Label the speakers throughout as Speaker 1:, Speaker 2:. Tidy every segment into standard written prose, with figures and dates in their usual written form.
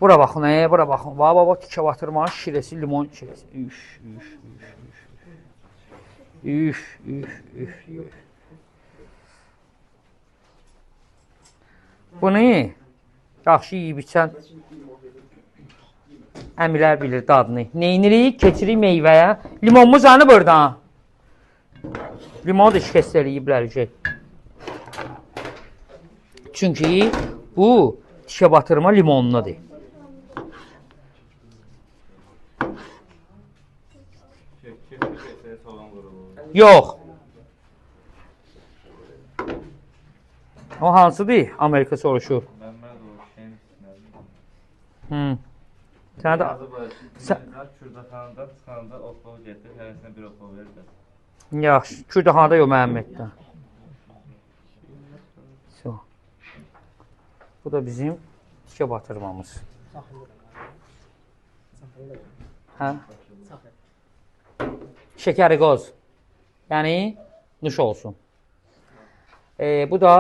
Speaker 1: Bura baxın, bura baxın. Baba, tikə batırma, şirəsi, limon şirəsi. Üf. Bunu yaxşı yiyib içən əmilər bilir dadını. Neynirik? Keçirik meyvəyə. Limonumuz anı buradan. Limonu da şikəst eləyiblər ki. Çünki bu tikə batırma limonludur. Yox. O hansıdır? Amerika soruşur. Sənə də...
Speaker 2: Kürdaxanada çıxanda oxlov getir, hərəsinə bir oxlov verir.
Speaker 1: Yaxşı, Kürdaxanada yox, Məhəmməddə. Bu da bizim tikə batırmamız. Hə? Şəkəri qoz. Yəni, nuş olsun. Bu da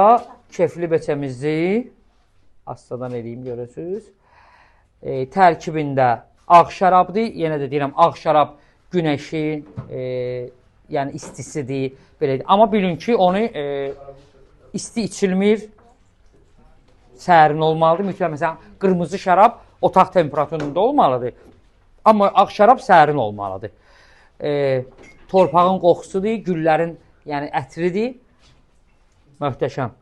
Speaker 1: kefli beçəmizdir. Astadan eləyim, görürsünüz. Tərkibində ağ şərabdır. Yenə də deyirəm, ağ şərab günəşin, yəni istisidir. Belədir. Amma bilin ki, onu isti içilmir, sərin olmalıdır. Mütləq, məsələn, qırmızı şərab otaq temperaturunda olmalıdır. Amma ağ şərab sərin olmalıdır. Torpağın qoxusudur, güllərin yəni ətridir. Möhtəşəm.